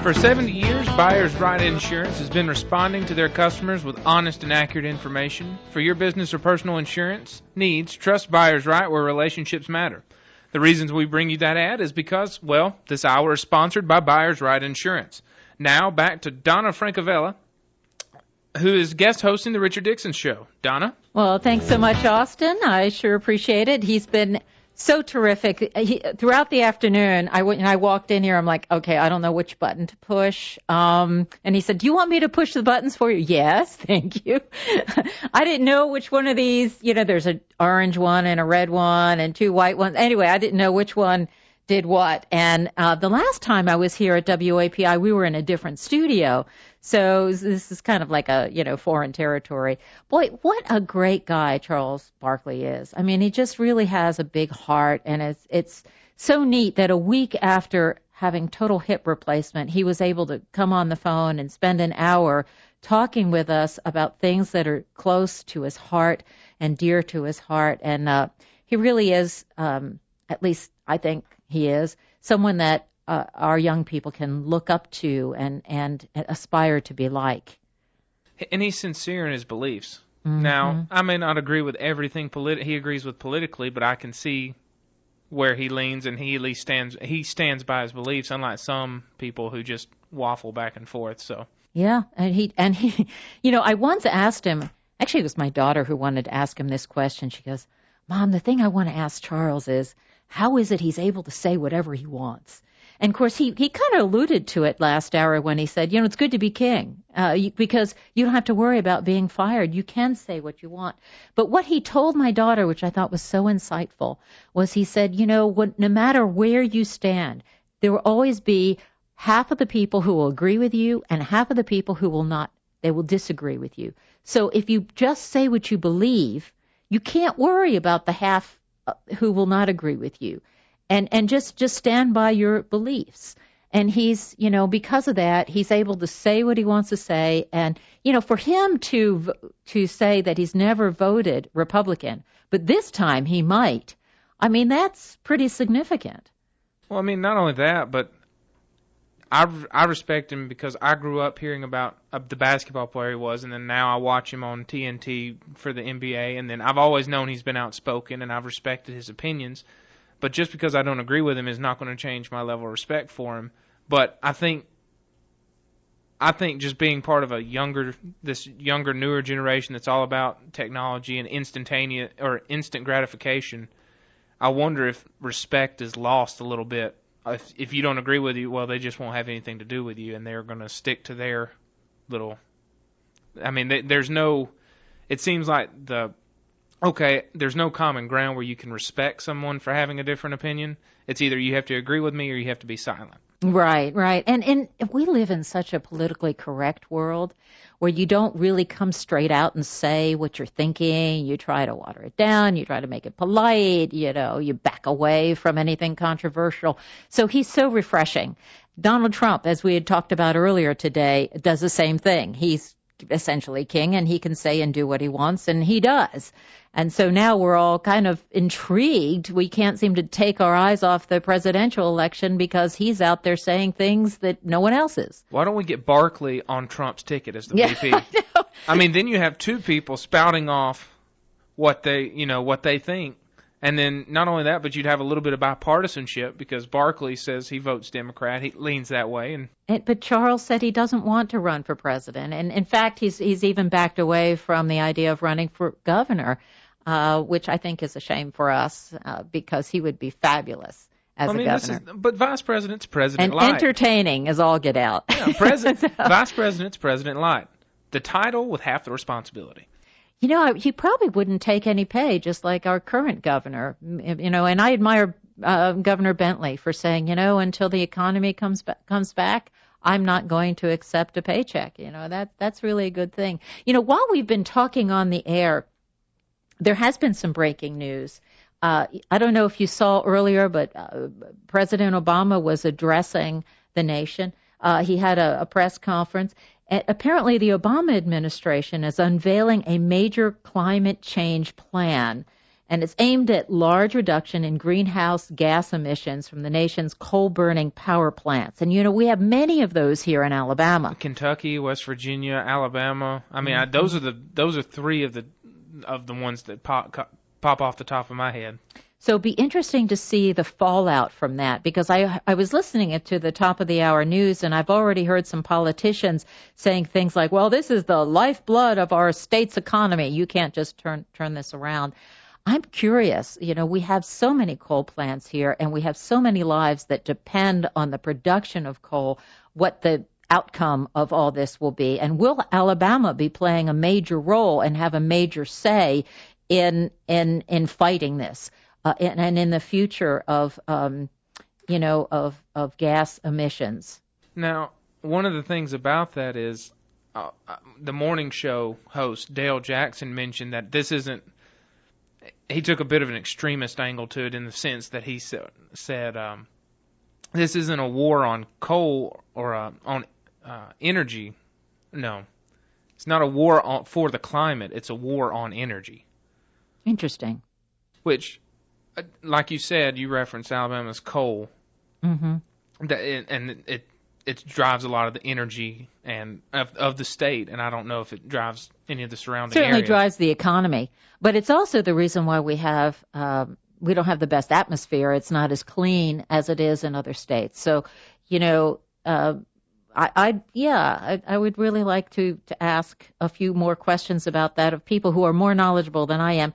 For 70 years, Buyers Right Insurance has been responding to their customers with honest and accurate information. For your business or personal insurance needs, trust Buyers Right where relationships matter. The reasons we bring you that ad is because, well, this hour is sponsored by Buyers Right Insurance. Now, back to Donna Francavilla, who is guest hosting the Richard Dixon Show. Donna? Well, thanks so much, Austin. I sure appreciate it. He's been so terrific. Throughout the afternoon, I walked in here, I'm like, okay, I don't know which button to push. And he said, do you want me to push the buttons for you? Yes, thank you. I didn't know which one of these, there's an orange one and a red one and two white ones. Anyway, I didn't know which one did what. And the last time I was here at WAPI, we were in a different studio. So this is kind of like a, foreign territory. Boy, what a great guy Charles Barkley is. I mean, he just really has a big heart, and it's so neat that a week after having total hip replacement, he was able to come on the phone and spend an hour talking with us about things that are close to his heart and dear to his heart. And he really is, at least I think he is, someone that our young people can look up to and aspire to be like. And he's sincere in his beliefs. Mm-hmm. Now, I may not agree with everything he agrees with politically, but I can see where he leans, and he at least stands by his beliefs, unlike some people who just waffle back and forth. So yeah, and he I once asked him. Actually, it was my daughter who wanted to ask him this question. She goes, "Mom, the thing I want to ask Charles is, how is it he's able to say whatever he wants?" And, of course, he kind of alluded to it last hour when he said, it's good to be king because you don't have to worry about being fired. You can say what you want. But what he told my daughter, which I thought was so insightful, was he said, no matter where you stand, there will always be half of the people who will agree with you and half of the people who will not. They will disagree with you. So if you just say what you believe, you can't worry about the half who will not agree with you. And just stand by your beliefs. And he's, because of that, he's able to say what he wants to say. And, for him to say that he's never voted Republican, but this time he might, that's pretty significant. Well, not only that, but I respect him because I grew up hearing about the basketball player he was, and then now I watch him on TNT for the NBA, and then I've always known he's been outspoken, and I've respected his opinions. But just because I don't agree with him is not going to change my level of respect for him. But I think just being part of this younger, newer generation that's all about technology and instant gratification, I wonder if respect is lost a little bit. If you don't agree with you, well, they just won't have anything to do with you, and they're going to stick to their little. There's no. It seems like there's no common ground where you can respect someone for having a different opinion. It's either you have to agree with me or you have to be silent. Right. And we live in such a politically correct world where you don't really come straight out and say what you're thinking. You try to water it down. You try to make it polite. You back away from anything controversial. So he's so refreshing. Donald Trump, as we had talked about earlier today, does the same thing. He's essentially king, and he can say and do what he wants, and he does. And so now we're all kind of intrigued. We can't seem to take our eyes off the presidential election because he's out there saying things that no one else is. Why don't we get Barkley on Trump's ticket as the VP? I know. Then you have two people spouting off what they think. And then not only that, but you'd have a little bit of bipartisanship because Barkley says he votes Democrat. He leans that way. But Charles said he doesn't want to run for president. And, in fact, he's even backed away from the idea of running for governor, which I think is a shame for us because he would be fabulous as a governor. But vice president's president and light. Entertaining as all get out. Yeah, vice president's president light. The title with half the responsibility. He probably wouldn't take any pay, just like our current governor. And I admire Governor Bentley for saying, until the economy comes back, I'm not going to accept a paycheck. That's really a good thing. While we've been talking on the air, there has been some breaking news. I don't know if you saw earlier, but President Obama was addressing the nation. He had a press conference. Apparently, the Obama administration is unveiling a major climate change plan, and it's aimed at large reduction in greenhouse gas emissions from the nation's coal-burning power plants. And, we have many of those here in Alabama. Kentucky, West Virginia, Alabama. I mean, those are three of the ones that pop off the top of my head. So it'd be interesting to see the fallout from that, because I was listening to the top of the hour news, and I've already heard some politicians saying things like, well, this is the lifeblood of our state's economy. You can't just turn this around. I'm curious. We have so many coal plants here, and we have so many lives that depend on the production of coal, what the outcome of all this will be. And will Alabama be playing a major role and have a major say in fighting this? And in the future of gas emissions. Now, one of the things about that is the morning show host Dale Jackson mentioned that this isn't. He took a bit of an extremist angle to it in the sense that he said this isn't a war on coal or on energy. No, it's not a war for the climate. It's a war on energy. Interesting. Which, like you said, you referenced Alabama's coal, and it drives a lot of the energy and of the state, and I don't know if it drives any of the surrounding areas. Certainly drives the economy, but it's also the reason why we don't have the best atmosphere. It's not as clean as it is in other states. So, I would really like to ask a few more questions about that of people who are more knowledgeable than I am.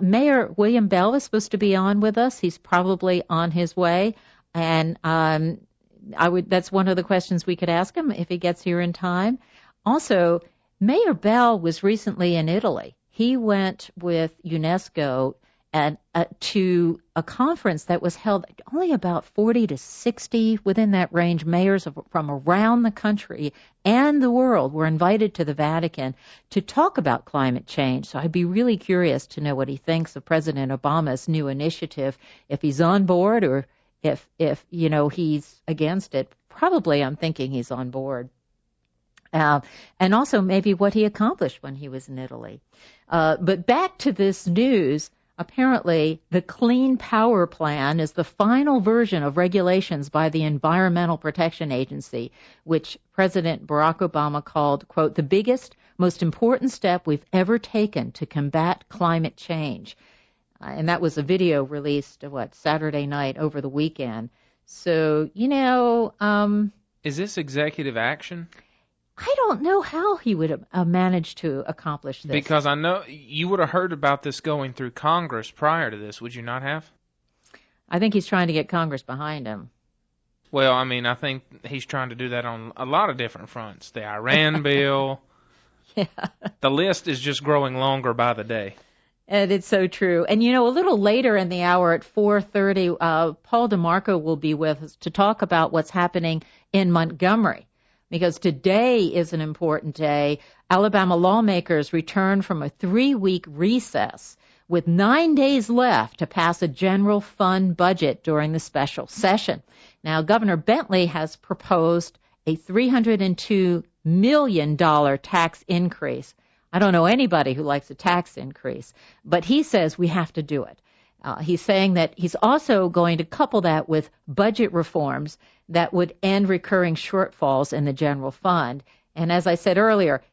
Mayor William Bell is supposed to be on with us. He's probably on his way, and that's one of the questions we could ask him if he gets here in time. Also, Mayor Bell was recently in Italy. He went with UNESCO and to a conference that was held only about 40 to 60 within that range. Mayors from around the country and the world were invited to the Vatican to talk about climate change. So I'd be really curious to know what he thinks of President Obama's new initiative, if he's on board or if he's against it. Probably I'm thinking he's on board. And also maybe what he accomplished when he was in Italy. But back to this news. Apparently, the Clean Power Plan is the final version of regulations by the Environmental Protection Agency, which President Barack Obama called, quote, the biggest, most important step we've ever taken to combat climate change. And that was a video released, Saturday night over the weekend. So, is this executive action? I don't know how he would have managed to accomplish this. Because I know you would have heard about this going through Congress prior to this, would you not have? I think he's trying to get Congress behind him. Well, I think he's trying to do that on a lot of different fronts. The Iran bill. Yeah. The list is just growing longer by the day. And it's so true. And, a little later in the hour at 4:30, Paul DeMarco will be with us to talk about what's happening in Montgomery. Because today is an important day. Alabama lawmakers return from a 3-week recess with 9 days left to pass a general fund budget during the special session. Now, Governor Bentley has proposed a $302 million tax increase. I don't know anybody who likes a tax increase, but he says we have to do it. He's saying that he's also going to couple that with budget reforms that would end recurring shortfalls in the general fund. And as I said earlier,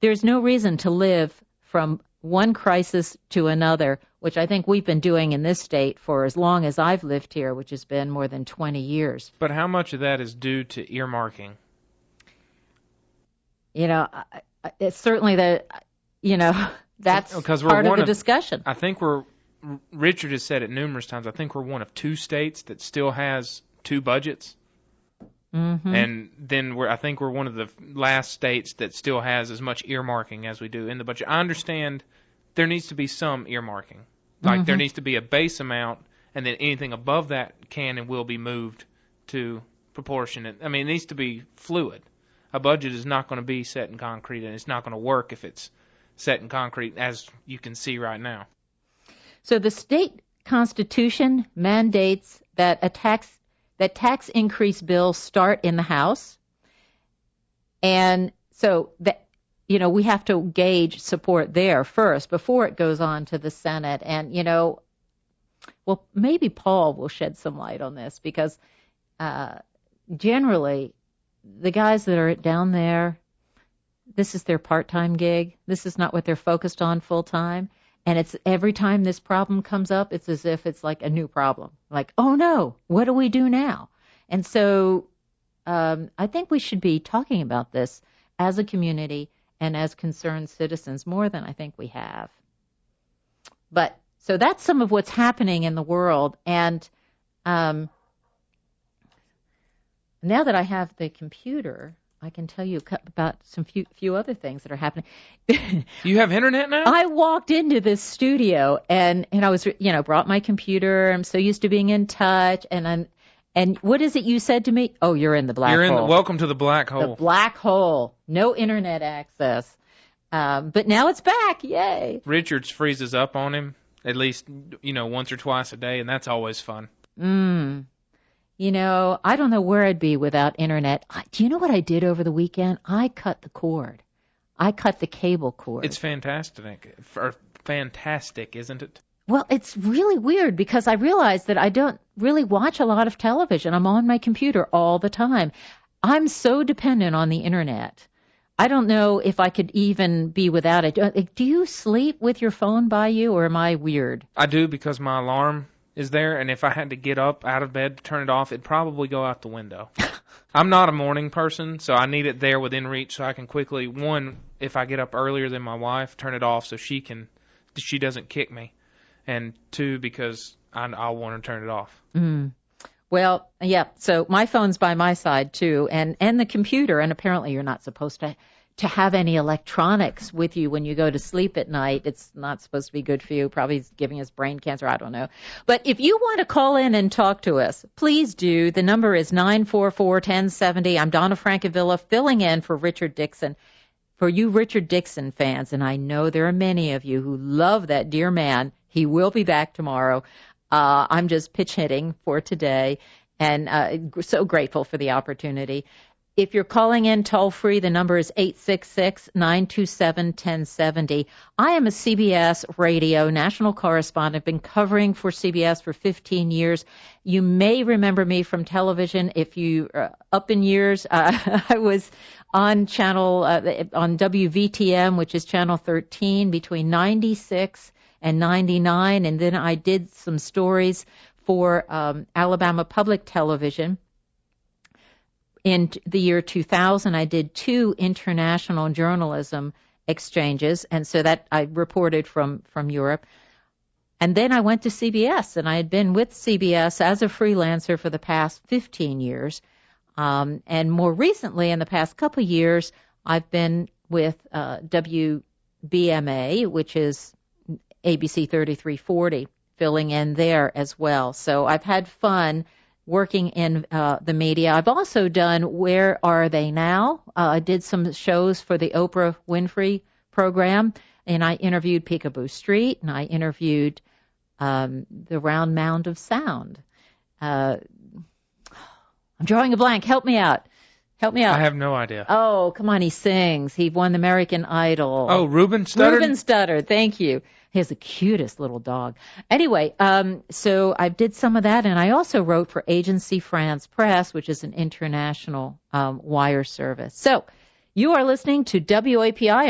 there's no reason to live from one crisis to another, which I think we've been doing in this state for as long as I've lived here, which has been more than 20 years. But how much of that is due to earmarking? It's certainly that's part of the discussion. I think Richard has said it numerous times, I think we're one of 2 states that still has 2 budgets. Mm-hmm. And then I think we're one of the last states that still has as much earmarking as we do in the budget. I understand there needs to be some earmarking. Like there needs to be a base amount, and then anything above that can and will be moved to proportionate. I mean, it needs to be fluid. A budget is not going to be set in concrete, and it's not going to work if it's set in concrete, as you can see right now. So the state constitution mandates that tax increase bills start in the House, and so that we have to gauge support there first before it goes on to the Senate. And well, maybe Paul will shed some light on this, because generally the guys that are down there, this is their part-time gig. This is not what they're focused on full-time. And it's every time this problem comes up, it's as if it's like a new problem. Like, oh no, what do we do now? And so I think we should be talking about this as a community and as concerned citizens more than I think we have. But so that's some of what's happening in the world. And now that I have the computer, I can tell you about some few other things that are happening. You have internet now? I walked into this studio and I was, brought my computer. I'm so used to being in touch. And what is it you said to me? Oh, you're in the black hole. Welcome to the black hole. The black hole. No internet access. But now it's back. Yay. Richards freezes up on him at least, once or twice a day, and that's always fun. I don't know where I'd be without internet. Do you know what I did over the weekend? I cut the cord. I cut the cable cord. It's fantastic. Fantastic, isn't it? Well, it's really weird because I realized that I don't really watch a lot of television. I'm on my computer all the time. I'm so dependent on the internet. I don't know if I could even be without it. Do you sleep with your phone by you, or am I weird? I do, because my alarm is there, and if I had to get up out of bed to turn it off, it'd probably go out the window. I'm not a morning person, so I need it there within reach so I can quickly, one, if I get up earlier than my wife, turn it off so she doesn't kick me, and two, because I want to turn it off. Well, yeah, so my phone's by my side too, and the computer, and apparently you're not supposed to have any electronics with you when you go to sleep at night. It's not supposed to be good for you. Probably giving us brain cancer. I don't know. But if you want to call in and talk to us, please do. The number is 944-1070. I'm Donna Francavilla, filling in for Richard Dixon. For you Richard Dixon fans, and I know there are many of you who love that dear man. He will be back tomorrow. I'm just pitch hitting for today, and so grateful for the opportunity. If you're calling in toll-free, the number is 866-927-1070. I am a CBS radio national correspondent, been covering for CBS for 15 years. You may remember me from television. If you are up in years, I was on on WVTM, which is Channel 13, between 96 and 99, and then I did some stories for Alabama Public Television. In the year 2000, I did 2 international journalism exchanges, and so that I reported from Europe. And then I went to CBS, and I had been with CBS as a freelancer for the past 15 years. And more recently, in the past couple of years, I've been with WBMA, which is ABC 3340, filling in there as well. So I've had fun working in the media. I've also done Where Are They Now? I did some shows for the Oprah Winfrey program, and I interviewed Peekaboo Street, and I interviewed the Round Mound of Sound. I'm drawing a blank. Help me out. I have no idea. Oh, come on. He sings. He won the American Idol. Oh, Ruben Studdard? Ruben Studdard. Thank you. He has the cutest little dog. Anyway, so I did some of that, and I also wrote for Agency France Presse, which is an international wire service. So you are listening to WAPI